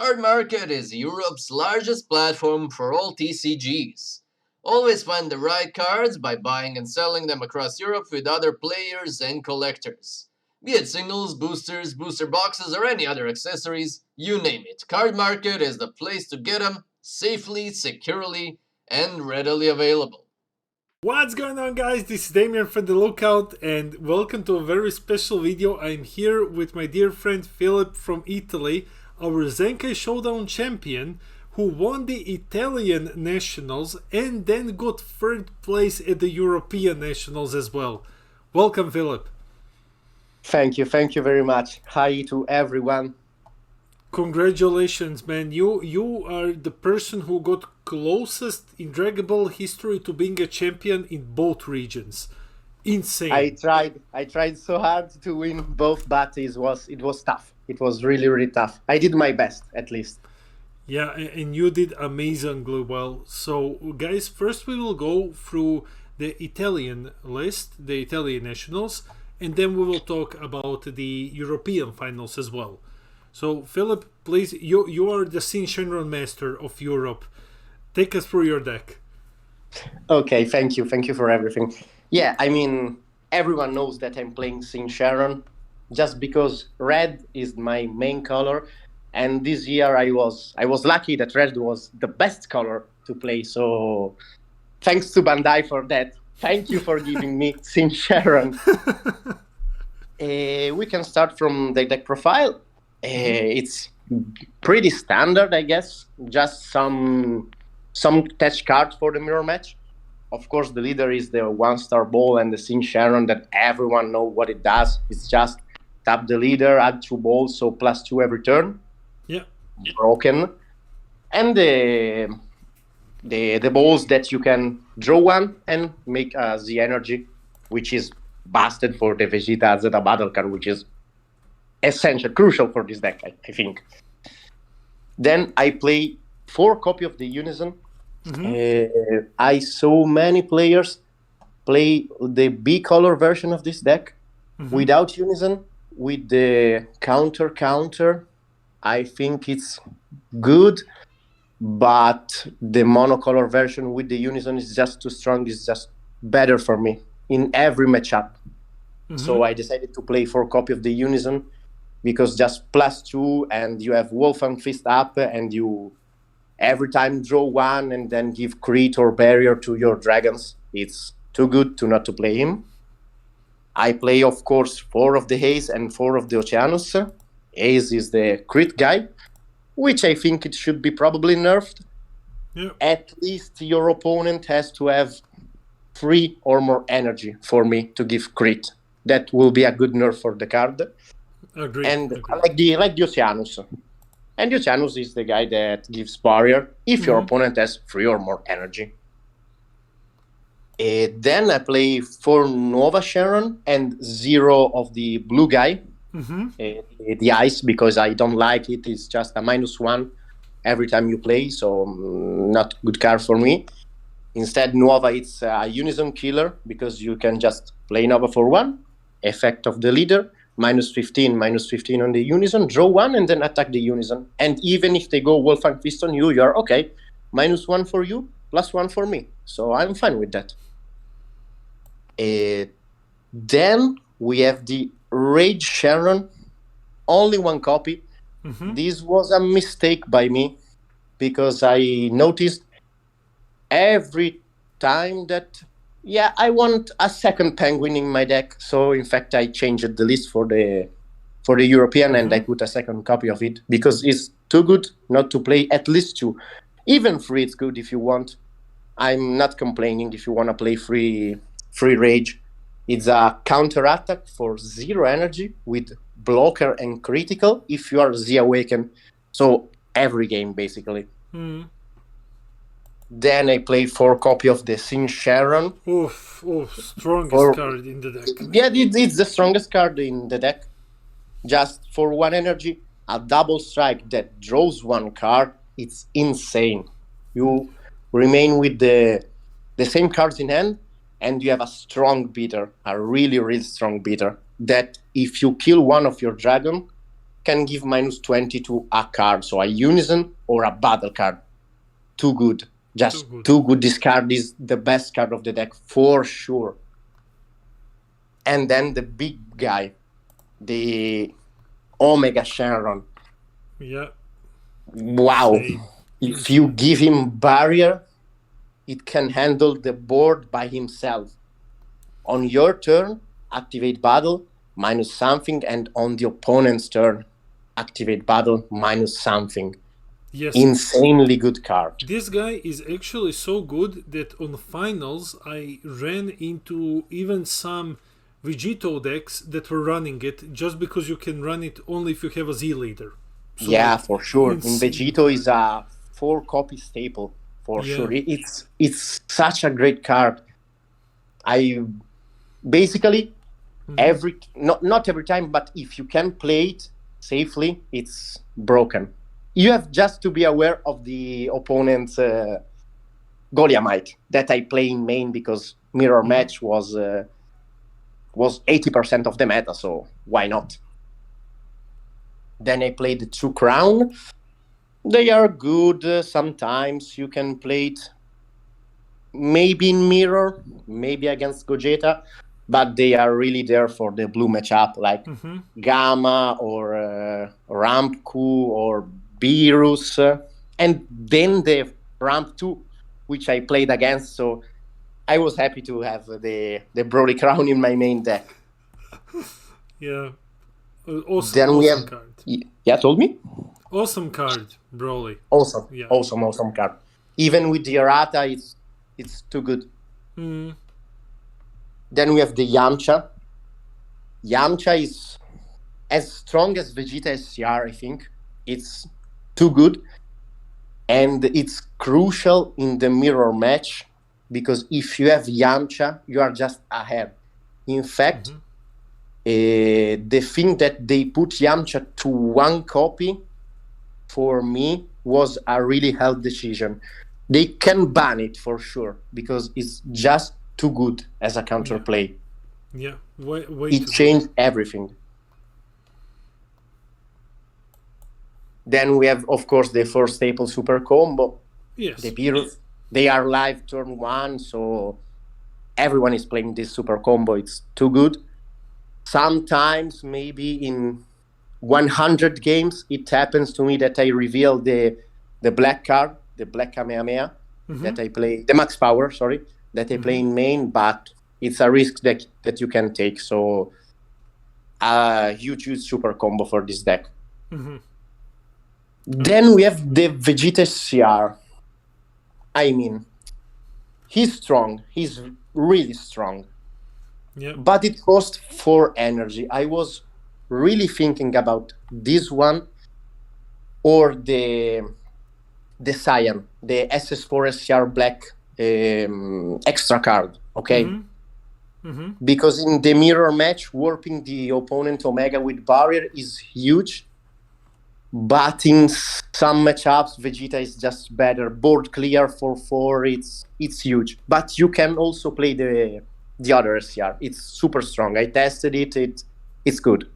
Card Market is Europe's largest platform for all TCGs. Always find the right cards by buying and selling them across Europe with other players and collectors. Be it singles, boosters, booster boxes, or any other accessories, you name it. Card Market is the place to get them safely, securely, and readily available. What's going on, guys? This is Damien from The Lookout, and welcome to a very special video. I'm here with my dear friend Philip from Italy, our Zenkai Showdown champion, who won the Italian Nationals and then got third place at the European Nationals as well. Welcome, Philip. Thank you very much. Hi to everyone. Congratulations, man. You are the person who got closest in Dragon Ball history to being a champion in both regions. Insane. I tried so hard to win both, but it was tough. It was really tough. I did my best, at least. Yeah, and you did amazingly well. So, guys, first we will go through the Italian list, the Italian Nationals, and then we will talk about the European finals as well. So, Philip, please, you are the Syn Shenron master of Europe. Take us through your deck. Okay, thank you for everything. Yeah, I mean, everyone knows that I'm playing Syn Shenron just because red is my main color, and this year I was lucky that red was the best color to play. So, thanks to Bandai for that. Thank you for giving me Syn Shenron. We can start from the deck profile. It's pretty standard, I guess. Just some touch cards for the mirror match. Of course, the leader is the 1-star ball and the Syn Shenron that everyone knows what it does. It's just tap the leader, add 2 balls, so +2 every turn. Yeah. Broken. And the balls that you can draw one and make the energy, which is busted for the Vegeta Zeta battle card, which is essential, crucial for this deck, I think. Then I play 4 copies of the Unison. I saw many players play the B color version of this deck without Unison, with the counter. I think it's good, but the monocolor version with the Unison is just too strong. It's just better for me in every matchup. So I decided to play 4 copies of the Unison, because just +2 and you have Wolfang Fist up and you every time draw 1 and then give crit or barrier to your dragons. It's too good to not to play him. I play, of course, 4 of the Ace and 4 of the Oceanus. Ace is the crit guy, which I think it should be probably nerfed. Yeah. At least your opponent has to have 3 or more energy for me to give crit. That will be a good nerf for the card. Agreed. And like the Oceanus. And the Oceanus is the guy that gives barrier if your opponent has 3 or more energy. Then I play 4 Nova Shenron and 0 of the blue guy. The ice, because I don't like it. It's just a -1 every time you play, so not good card for me. Instead, Nova, it's a Unison killer, because you can just play Nova for 1, effect of the leader, -15 on the Unison, draw 1, and then attack the Unison. And even if they go Wolfang Fist on you, you're okay. -1 for you, +1 for me. So I'm fine with that. Then we have the Rage Shenron, only 1 copy. This was a mistake by me, because I noticed every time that I want a second penguin in my deck. So in fact I changed the list for the European and I put a second copy of it, because it's too good not to play at least 2. Even 3 it's good if you want. I'm not complaining if you want to play free Rage. It's a counter attack for 0 energy with blocker and critical if you are the Awaken. So every game basically. Then I play 4 copies of the Syn Shenron. Strongest card in the deck. Yeah, it's the strongest card in the deck. Just for 1 energy, a double strike that draws 1 card. It's insane. You remain with the same cards in hand, and you have a strong beater, a really strong beater, that if you kill one of your dragon, can give -20 to a card, so a unison or a battle card. Too good. Just too good. This card is the best card of the deck for sure. And then the big guy, the Omega Shenron. Yeah. Wow. If you give him barrier, it can handle the board by himself. On your turn, activate battle, minus something, and on the opponent's turn, activate battle, minus something. Yes. Insanely good card. This guy is actually so good that on finals I ran into even some Vegito decks that were running it just because you can run it only if you have a Z leader. So yeah, for sure. In Vegito is a 4-copy staple for sure. It's such a great card. I basically not every time, but if you can play it safely, it's broken. You have just to be aware of the opponent's Goliathite that I play in main because mirror match was 80% of the meta, so why not? Then I played the 2 Crown. They are good. Sometimes you can play it maybe in mirror, maybe against Gogeta, but they are really there for the blue matchup like Gamma or Rampku or Beerus. And then the Ramp 2, which I played against, so I was happy to have the Broly Crown in my main deck. Yeah. Awesome, then we have card. Yeah, told me? Awesome card, Broly. Awesome. Yeah. Awesome card. Even with the errata, it's too good. Then we have the Yamcha. Yamcha is as strong as Vegeta SCR, I think. It's too good. And it's crucial in the mirror match because if you have Yamcha, you are just ahead. In fact, the thing that they put Yamcha to 1 copy for me was a really hard decision. They can ban it for sure because it's just too good as a counterplay. Yeah, it changed everything. Then we have, of course, the 4 staple super combo. Yes. The Beerus. They are live turn 1, so everyone is playing this super combo. It's too good. Sometimes, maybe in 100 games, it happens to me that I reveal the black card, the black Kamehameha, that I play, the max power, sorry, that I play in main, but it's a risk that you can take. So, huge super combo for this deck. Then we have the Vegeta CR. I mean, he's strong. He's really strong. Yeah. But it costs 4 energy. I was really thinking about this one or the Cyan, the SS4 SCR Black extra card, okay? Because in the mirror match, warping the opponent Omega with barrier is huge. But in some matchups, Vegeta is just better. Board clear for 4, it's huge. But you can also play the other SCR. It's super strong. I tested it. It's good.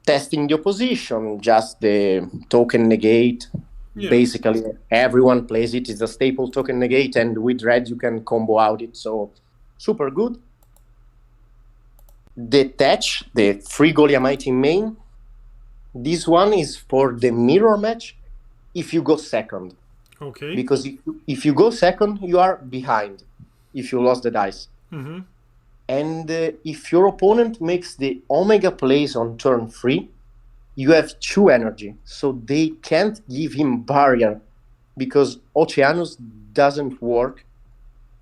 Testing the opposition, just the token negate. Yeah. Basically, everyone plays it. It's a staple token negate, and with red you can combo out it. So, super good. The Tetch, the free Goliathite in main. This one is for the mirror match if you go second. Okay. Because if you go second, you are behind if you lost the dice. And if your opponent makes the Omega plays on turn 3, you have 2 energy. So they can't give him barrier because Oceanus doesn't work.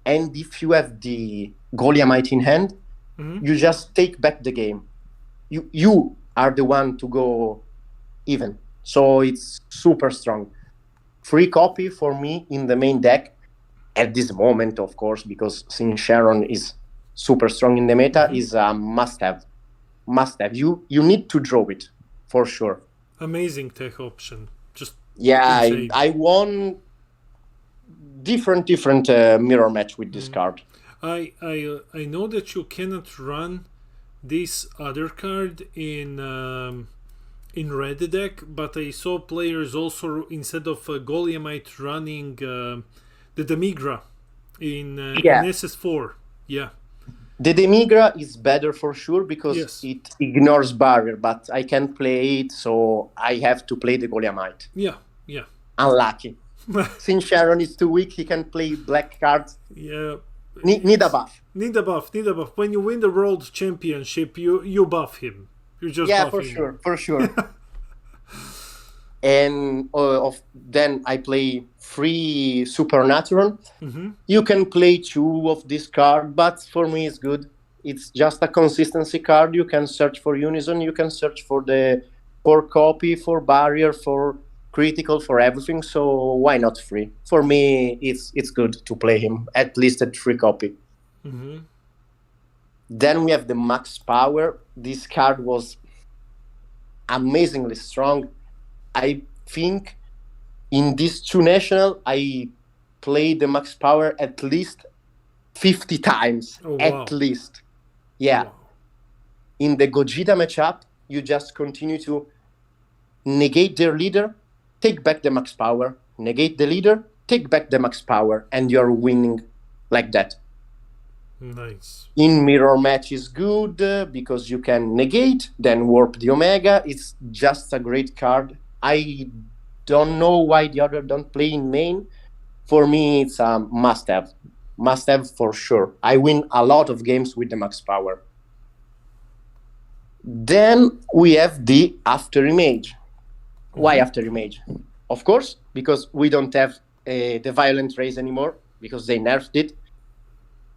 And if you have the Goliathite in hand, you just take back the game. You are the one to go even. So it's super strong. Free copy for me in the main deck at this moment, of course, because Syn Shenron is super strong in the meta, is a must-have. Must-have. You need to draw it, for sure. Amazing tech option. Just I won different mirror match with this card. I know that you cannot run this other card in red deck, but I saw players also, instead of Goliathite, running the Demigra in SS4. Yeah. The Demigra is better for sure because Yes. it ignores barrier, but I can't play it, so I have to play the Goliathite. Yeah, yeah. Unlucky. Syn Shenron is too weak, he can play black cards. Yeah. Need a buff. Need a buff. When you win the World Championship, you buff him. You just Yeah, buff him. for sure. And then I play 3 Supernatural. Mm-hmm. You can play 2 of this card, but for me it's good. It's just a consistency card. You can search for Unison, you can search for the 4 copy, for barrier, for critical, for everything. So why not 3? For me, it's good to play him, at least at 3 copy. Mm-hmm. Then we have the Max Power. This card was amazingly strong. I think in these 2 national, I played the Max Power at least 50 times. Oh, wow. At least. Yeah. Wow. In the Gogeta matchup, you just continue to negate their leader, take back the Max Power, negate the leader, take back the Max Power, and you're winning like that. Nice. In mirror match is good because you can negate, then warp the Omega. It's just a great card. I don't know why the other don't play in main. For me, it's a must-have. Must-have for sure. I win a lot of games with the Max Power. Then we have the After Image. Why After Image? Of course, because we don't have the Violent Race anymore, because they nerfed it.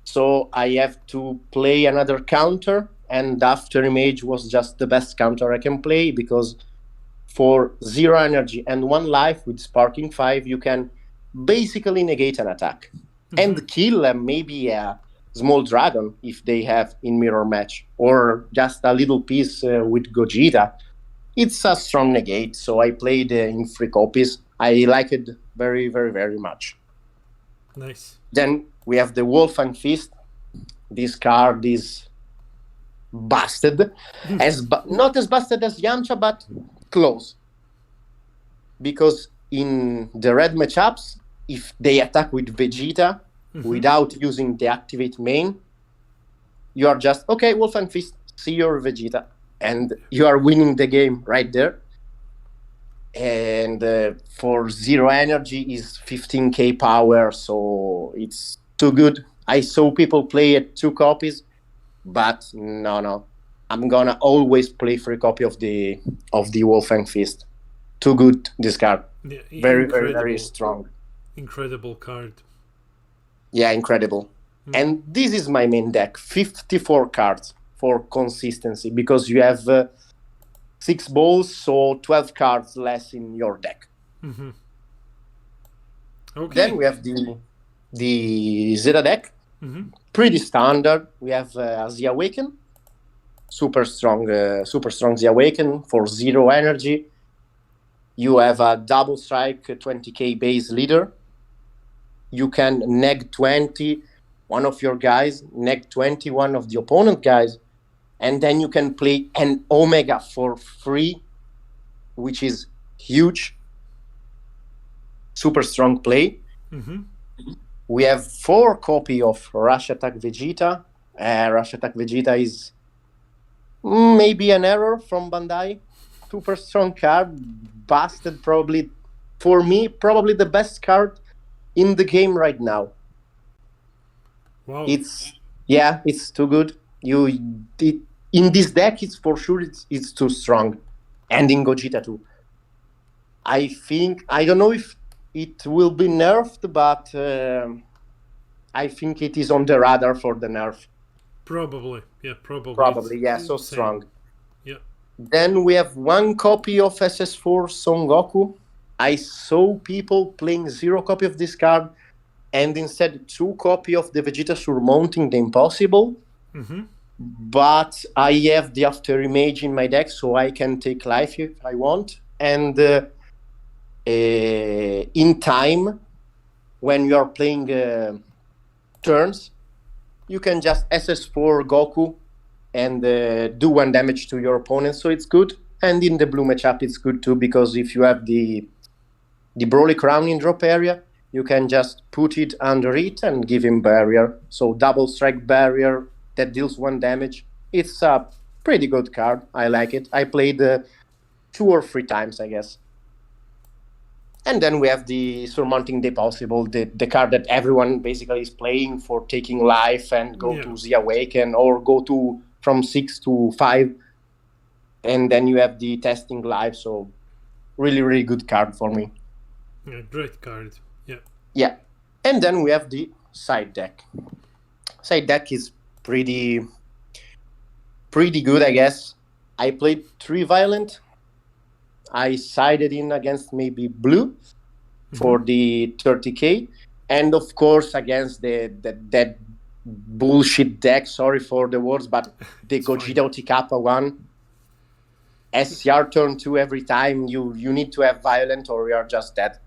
So I have to play another counter, and After Image was just the best counter I can play, because for 0 energy and 1 life with Sparking 5, you can basically negate an attack and kill maybe a small dragon if they have in mirror match, or just a little piece with Gogeta. It's a strong negate, so I played in 3 copies. I like it very, very, very much. Nice. Then we have the Wolfang Fist. This card is busted. Not as busted as Yamcha, but close. Because in the red matchups, if they attack with Vegeta without using the activate main, you are just, okay, Wolfang Fist, see your Vegeta. And you are winning the game right there. And for 0 energy is 15k power, so it's too good. I saw people play at 2 copies, but no. I'm gonna always play 3 copy of the Wolfang Fist. Too good, this card. Yeah, very, very, very strong. Incredible card. Yeah, incredible. And this is my main deck, 54 cards for consistency, because you have 6 balls, so 12 cards less in your deck. Okay. Then we have the Zeta deck. Pretty standard. We have the Awaken, super strong the Awaken for 0 energy. You have a double strike 20k base leader. You can neg 20 one of your guys, neg 20 one of the opponent guys, and then you can play an Omega for free, which is huge. Super strong play. We have 4 copy of Rush Attack Vegeta. Rush Attack Vegeta is maybe an error from Bandai. Super strong card, busted probably. For me, probably the best card in the game right now. Wow. It's too good. In this deck, it's for sure it's too strong, and in Gogeta too. I don't know if it will be nerfed, but I think it is on the radar for the nerf. Probably, yeah, probably. Probably, yeah, so strong. Yeah. Then we have 1 copy of SS4 Son Goku. I saw people playing 0 copy of this card, and instead 2 copy of the Vegeta surmounting the Impossible. But I have the After Image in my deck, so I can take life if I want. And in time, when you are playing turns, you can just SS4 Goku and do 1 damage to your opponent, so it's good. And in the blue matchup, it's good too, because if you have the Broly Crown in drop area, you can just put it under it and give him barrier. So double strike barrier that deals 1 damage. It's a pretty good card. I like it. I played 2 or 3 times, I guess. And then we have the Surmounting the Possible, the card that everyone basically is playing for taking life and go to the Awaken, or go to from 6 to 5. And then you have the Testing Life, so really, really good card for me. Yeah, great card. Yeah. Yeah. And then we have the side deck. Side deck is pretty good, I guess. I played 3 Violent. I sided in against maybe blue for the 30k. And of course, against that bullshit deck, sorry for the words, but the Gogeta Utikappa one. SCR turn 2 every time, you need to have Violent or you are just dead.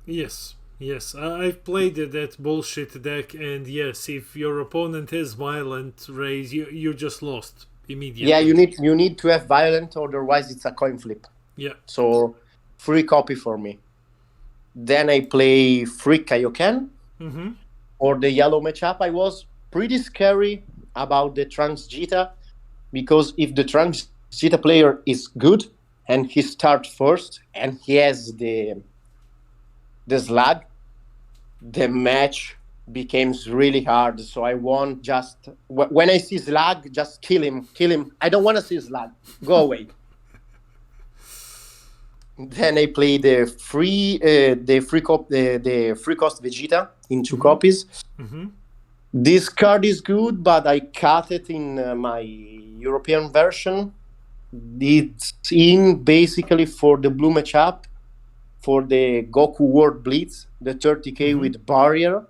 Yes, I've played that bullshit deck, and yes, if your opponent has Violent raise, you just lost immediately. Yeah, you need to have Violent, otherwise it's a coin flip. Yeah. So, free copy for me. Then I play free Kaioken. For the yellow matchup, I was pretty scary about the Trunks Jita, because if the Trunks Jita player is good and he starts first and he has the Slug, the match becomes really hard. So I want just, when I see Slug, just kill him. I don't want to see Slug. Go away. Then I play the free cost Vegeta in 2 copies. This card is good, but I cut it in my European version. It's in basically for the blue matchup, for the Goku World Blitz, the 30k with barrier.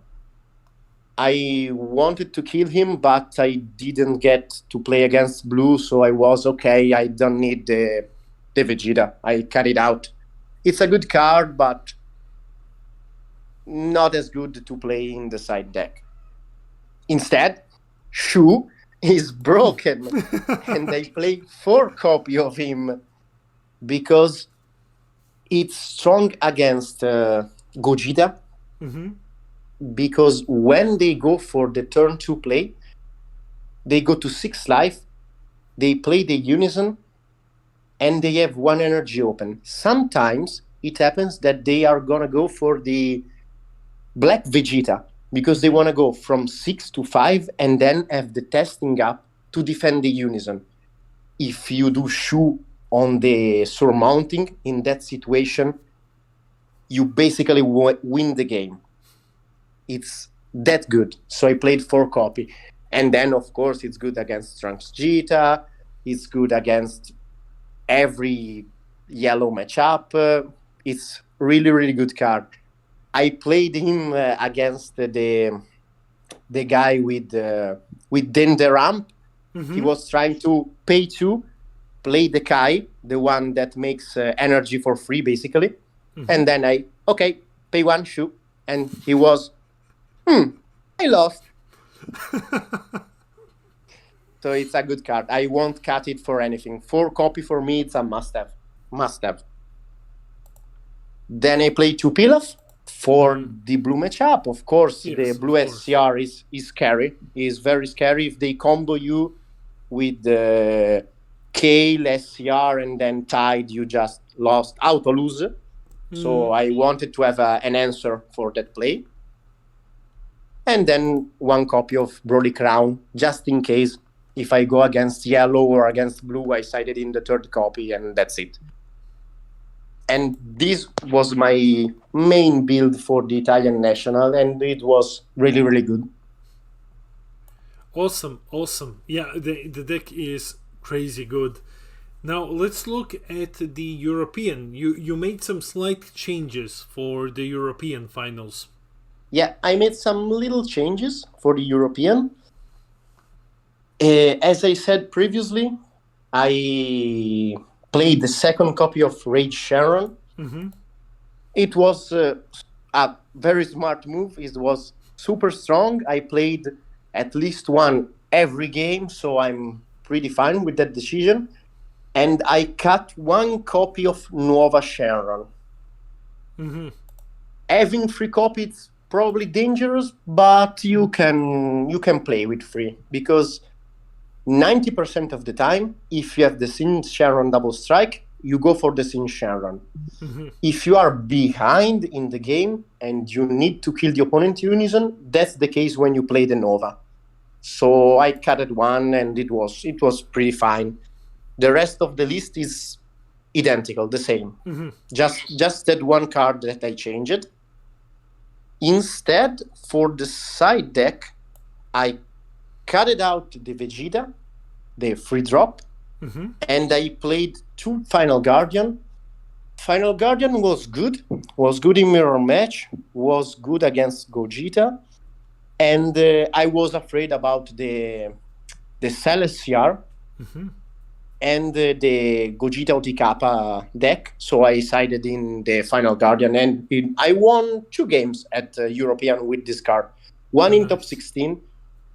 I wanted to kill him, but I didn't get to play against blue, so I was okay. I don't need the Vegeta. I cut it out. It's a good card, but not as good to play in the side deck. Instead, Shu is broken, and I play 4 copy of him because it's strong against Gogeta. Because when they go for the turn 2 play, they go to 6 life, they play the Unison, and they have 1 energy open. Sometimes it happens that they are gonna go for the Black Vegeta, because they want to go from 6 to 5 and then have the testing up to defend the Unison. If you do Shu on the Surmounting in that situation, you basically win the game. It's that good. So I played 4 copy. And then, of course, it's good against Trunks Jita. It's good against every yellow matchup. It's really, really good card. I played him against the guy with Denderamp. He was trying to pay 2, play the Kai, the one that makes energy for free, basically. And then pay 1, shoot. And he was, I lost. So it's a good card. I won't cut it for anything. 4 copy for me, it's a must-have. Must-have. Then I play 2 Pilaf. For the blue matchup, of course, the blue SCR is scary. Is very scary. If they combo you with the Kale, SCR, and then Tide, you just lost, auto lose. So I wanted to have an answer for that play. And then 1 copy of Broly Crown, just in case if I go against yellow or against blue, I sided in the 3rd copy, and that's it. And this was my main build for the Italian national, and it was really, really good. Awesome. Yeah, the deck is crazy good. Now let's look at the European. You made some slight changes for the European finals. Yeah, I made some little changes for the European. As I said previously, I played the 2nd copy of Rage Shenron. It was a very smart move. It was super strong. I played at least 1 every game, so I'm pretty fine with that decision. And I cut one copy of Nuova Shenron. Having 3 copies is probably dangerous, but you can play with 3 because 90% of the time, if you have the Syn Shenron double strike, you go for the Syn Shenron. If you are behind in the game and you need to kill the opponent unison, that's the case when you play the Nova. So I cut it one, and it was pretty fine. The rest of the list is identical, the same. Just that one card that I changed. Instead, for the side deck, I cut out the Vegeta, the free drop, and I played 2 Final Guardian. Final Guardian was good in mirror match, was good against Gogeta, and I was afraid about the Celestial and the Gogeta Utikapa deck, so I sided in the Final Guardian, and I won 2 games at European with this card. One in top 16,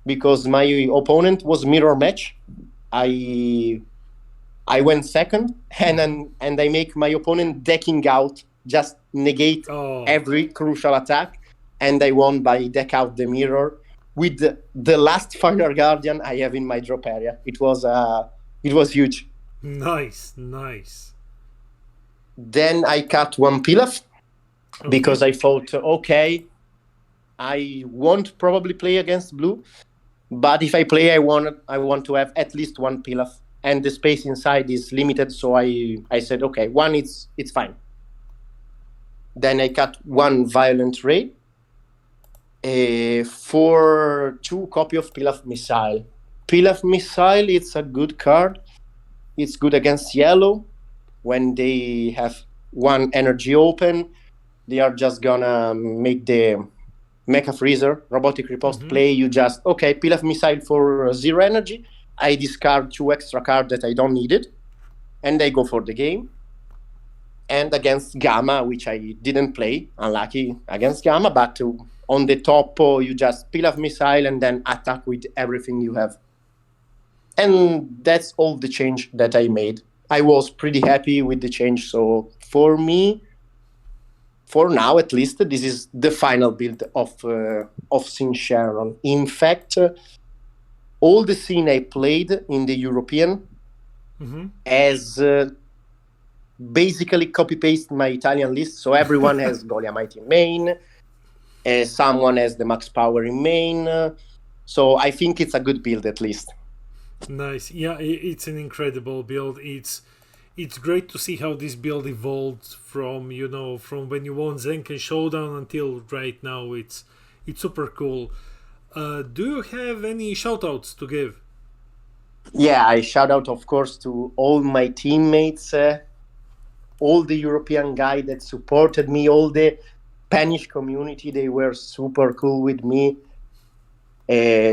because my opponent was mirror match. I went second, and I make my opponent decking out, just negate every crucial attack, and I won by deck out the mirror with the last Final Guardian I have in my drop area. It was huge. Nice. Then I cut one Pilaf because I thought, okay, I won't probably play against blue, but if I play, I want to have at least one Pilaf, and the space inside is limited, so I said, okay, one it's fine. Then I cut one Violent Ray for 2 copy of Pilaf Missile. Pilaf Missile, it's a good card. It's good against yellow. When they have 1 energy open, they are just gonna make the Mecha Freezer robotic riposte play. You just, okay, Pilaf Missile for 0 energy. I discard 2 extra cards that I don't need it, and I go for the game. And against Gamma, which I didn't play, unlucky against Gamma, but on the top, you just Pilaf Missile and then attack with everything you have. And that's all the change that I made. I was pretty happy with the change. So for me, for now at least, this is the final build of Syn Shenron. In fact, all the scene I played in the European as basically copy-paste my Italian list. So everyone has Goliath in main, someone has the Max Power in main. So I think it's a good build at least. Nice. Yeah, it's an incredible build. It's great to see how this build evolved from when you won Zenkai Showdown until right now. It's super cool. Do you have any shoutouts to give? Yeah, I shout out, of course, to all my teammates, all the European guys that supported me, all the Spanish community. They were super cool with me.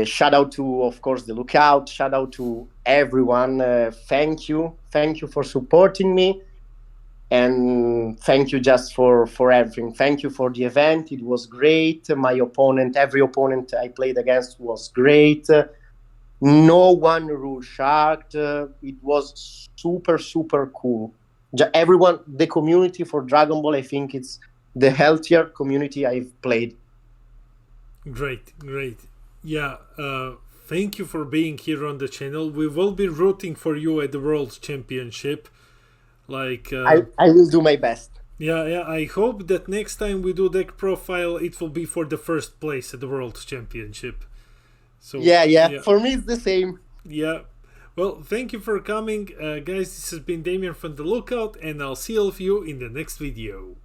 Shout out to, of course, the Lookout. Shout out to everyone. Thank you for supporting me, and thank you just for everything. Thank you for the event. It was great. Every opponent I played against was great. No one rule sharked. It was super cool. Everyone, the community for Dragon Ball, I think it's the healthier community I've played. Great. Yeah, thank you for being here on the channel. We will be rooting for you at the World Championship. I will do my best. Yeah, I hope that next time we do deck profile, it will be for the first place at the World Championship. So yeah. For me, it's the same. Yeah. Well, thank you for coming. Guys, this has been Damien from The Lookout, and I'll see all of you in the next video.